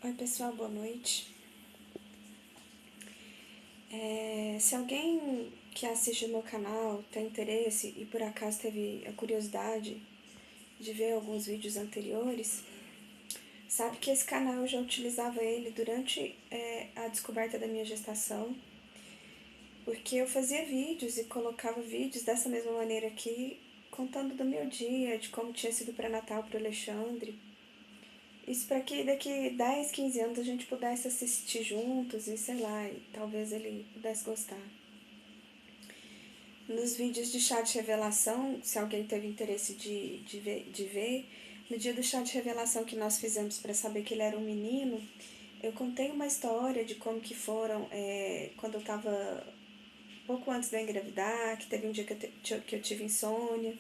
Oi pessoal, boa noite. Se alguém que assiste o meu canal tem interesse e por acaso teve a curiosidade de ver alguns vídeos anteriores, sabe que esse canal eu já utilizava ele durante a descoberta da minha gestação, porque eu fazia vídeos e colocava vídeos dessa mesma maneira aqui, contando do meu dia, de como tinha sido pré-natal para o Alexandre. Isso para que daqui 10, 15 anos a gente pudesse assistir juntos e sei lá, e talvez ele pudesse gostar. Nos vídeos de chá de revelação, se alguém teve interesse de ver, no dia do chá de revelação que nós fizemos para saber que ele era um menino, eu contei uma história de como que foram, quando eu estava pouco antes de eu engravidar, que teve um dia que eu tive insônia,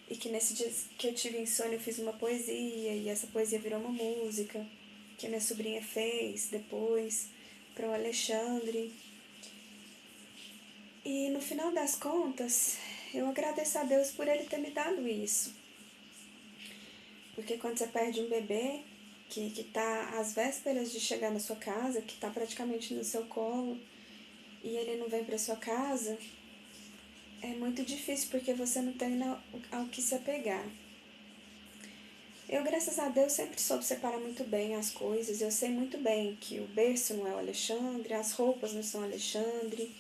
e que nesse dia que eu tive insônia eu fiz uma poesia, e essa poesia virou uma música, que a minha sobrinha fez depois para o Alexandre. E no final das contas, eu agradeço a Deus por ele ter me dado isso. Porque quando você perde um bebê, que tá às vésperas de chegar na sua casa, que tá praticamente no seu colo, e ele não vem para sua casa, é muito difícil porque você não tem ao que se apegar. Eu, graças a Deus, sempre soube separar muito bem as coisas. Eu sei muito bem que o berço não é o Alexandre, as roupas não são o Alexandre,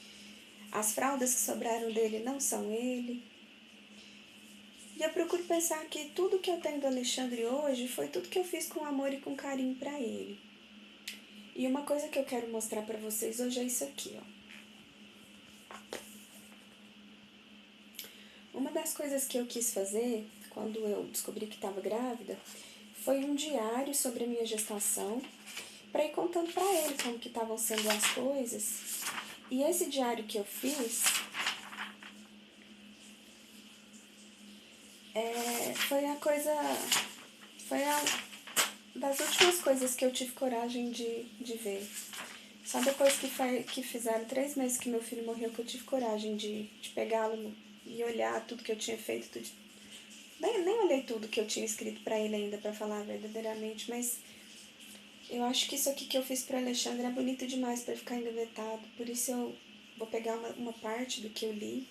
as fraldas que sobraram dele não são ele. E eu procuro pensar que tudo que eu tenho do Alexandre hoje foi tudo que eu fiz com amor e com carinho para ele. E uma coisa que eu quero mostrar para vocês hoje é isso aqui, ó. Uma das coisas que eu quis fazer quando eu descobri que estava grávida foi um diário sobre a minha gestação para ir contando para ele como que estavam sendo as coisas. E esse diário que eu fiz foi a das últimas coisas que eu tive coragem de ver. Só depois que fizeram 3 meses que meu filho morreu que eu tive coragem de pegá-lo e olhar tudo que eu tinha feito. Nem olhei tudo que eu tinha escrito para ele ainda, para falar verdadeiramente, mas eu acho que isso aqui que eu fiz para Alexandre é bonito demais para ficar engavetado. Por isso eu vou pegar uma parte do que eu li.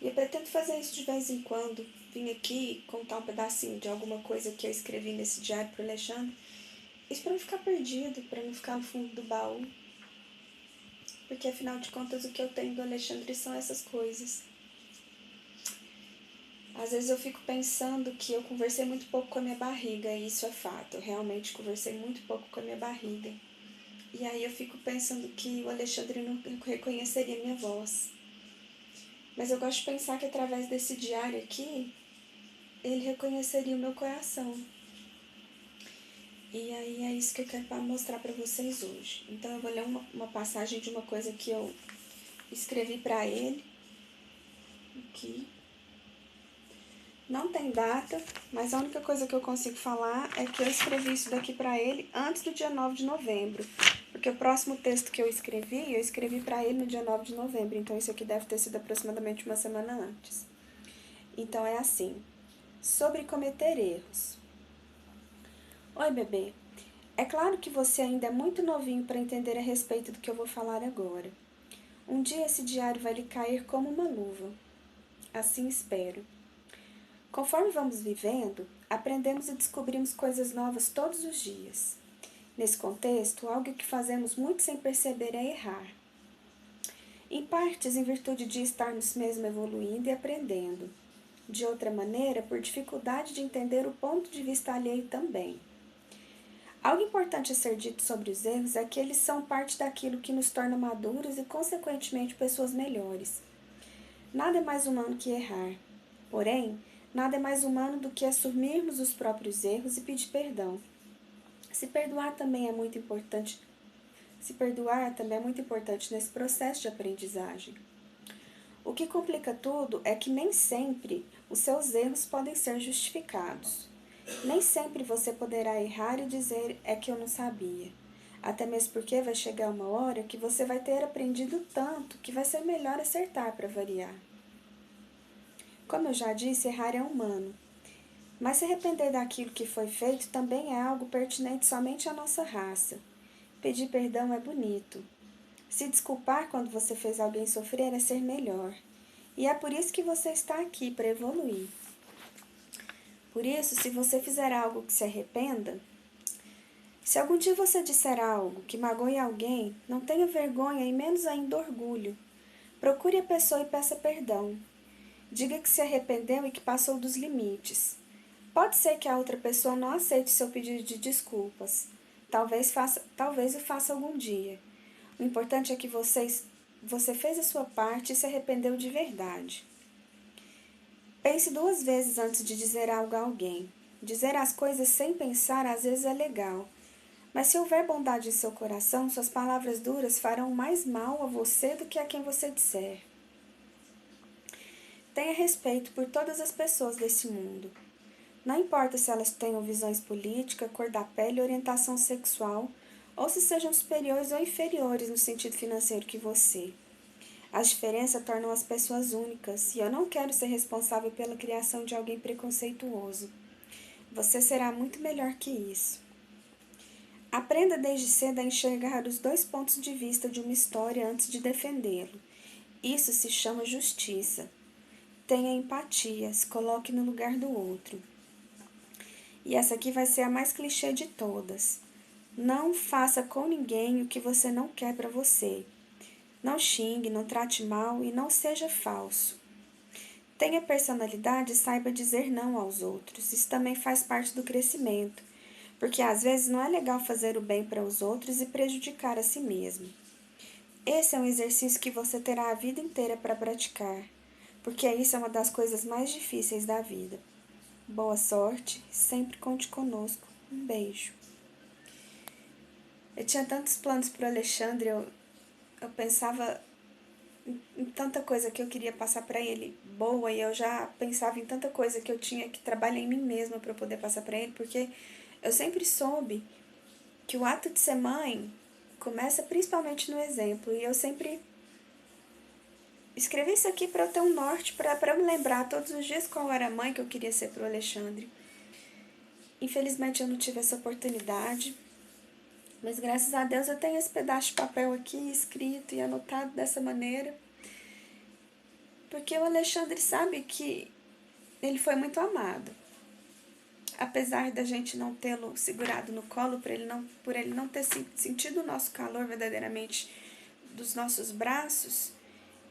E eu pretendo fazer isso de vez em quando. Vim aqui contar um pedacinho de alguma coisa que eu escrevi nesse diário para Alexandre. Isso para não ficar perdido, para não ficar no fundo do baú. Porque afinal de contas o que eu tenho do Alexandre são essas coisas. Às vezes eu fico pensando que eu conversei muito pouco com a minha barriga, e isso é fato. Eu realmente conversei muito pouco com a minha barriga. E aí eu fico pensando que o Alexandre não reconheceria minha voz. Mas eu gosto de pensar que através desse diário aqui, ele reconheceria o meu coração. E aí é isso que eu quero mostrar para vocês hoje. Então eu vou ler uma passagem de uma coisa que eu escrevi para ele. Aqui. Não tem data, mas a única coisa que eu consigo falar é que eu escrevi isso daqui para ele antes do dia 9 de novembro. Porque o próximo texto que eu escrevi para ele no dia 9 de novembro. Então isso aqui deve ter sido aproximadamente uma semana antes. Então é assim. Sobre cometer erros. Oi, bebê. É claro que você ainda é muito novinho para entender a respeito do que eu vou falar agora. Um dia esse diário vai lhe cair como uma luva. Assim espero. Conforme vamos vivendo, aprendemos e descobrimos coisas novas todos os dias. Nesse contexto, algo que fazemos muito sem perceber é errar. Em partes, em virtude de estarmos mesmo evoluindo e aprendendo. De outra maneira, por dificuldade de entender o ponto de vista alheio também. Algo importante a ser dito sobre os erros é que eles são parte daquilo que nos torna maduros e, consequentemente, pessoas melhores. Nada é mais humano que errar. Porém, nada é mais humano do que assumirmos os próprios erros e pedir perdão. Se perdoar também é muito importante nesse processo de aprendizagem. O que complica tudo é que nem sempre os seus erros podem ser justificados. Nem sempre você poderá errar e dizer é que eu não sabia. Até mesmo porque vai chegar uma hora que você vai ter aprendido tanto que vai ser melhor acertar para variar. Como eu já disse, errar é humano. Mas se arrepender daquilo que foi feito também é algo pertinente somente à nossa raça. Pedir perdão é bonito. Se desculpar quando você fez alguém sofrer é ser melhor. E é por isso que você está aqui, para evoluir. Por isso, se você fizer algo que se arrependa, se algum dia você disser algo que magoe alguém, não tenha vergonha e menos ainda orgulho. Procure a pessoa e peça perdão. Diga que se arrependeu e que passou dos limites. Pode ser que a outra pessoa não aceite seu pedido de desculpas. Talvez o faça algum dia. O importante é que você fez a sua parte e se arrependeu de verdade. Pense 2 vezes antes de dizer algo a alguém. Dizer as coisas sem pensar às vezes é legal, mas se houver bondade em seu coração, suas palavras duras farão mais mal a você do que a quem você disser. Tenha respeito por todas as pessoas desse mundo. Não importa se elas tenham visões políticas, cor da pele, orientação sexual, ou se sejam superiores ou inferiores no sentido financeiro que você. As diferenças tornam as pessoas únicas, e eu não quero ser responsável pela criação de alguém preconceituoso. Você será muito melhor que isso. Aprenda desde cedo a enxergar os 2 pontos de vista de uma história antes de defendê-lo. Isso se chama justiça. Tenha empatia, se coloque no lugar do outro. E essa aqui vai ser a mais clichê de todas. Não faça com ninguém o que você não quer para você. Não xingue, não trate mal e não seja falso. Tenha personalidade e saiba dizer não aos outros. Isso também faz parte do crescimento, porque às vezes não é legal fazer o bem para os outros e prejudicar a si mesmo. Esse é um exercício que você terá a vida inteira para praticar, porque isso é uma das coisas mais difíceis da vida. Boa sorte, sempre conte conosco. Um beijo. Eu tinha tantos planos para o Alexandre, eu pensava em tanta coisa que eu queria passar para ele boa, e eu já pensava em tanta coisa que eu tinha que trabalhar em mim mesma para poder passar para ele, porque eu sempre soube que o ato de ser mãe começa principalmente no exemplo, e eu sempre escrevi isso aqui para eu ter um norte, para eu me lembrar todos os dias qual era a mãe que eu queria ser para o Alexandre. Infelizmente eu não tive essa oportunidade, mas graças a Deus eu tenho esse pedaço de papel aqui escrito e anotado dessa maneira, porque o Alexandre sabe que ele foi muito amado. Apesar da gente não tê-lo segurado no colo, por ele não ter sentido o nosso calor verdadeiramente dos nossos braços,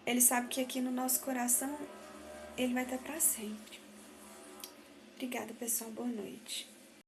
ele sabe que aqui no nosso coração ele vai estar para sempre. Obrigada, pessoal. Boa noite.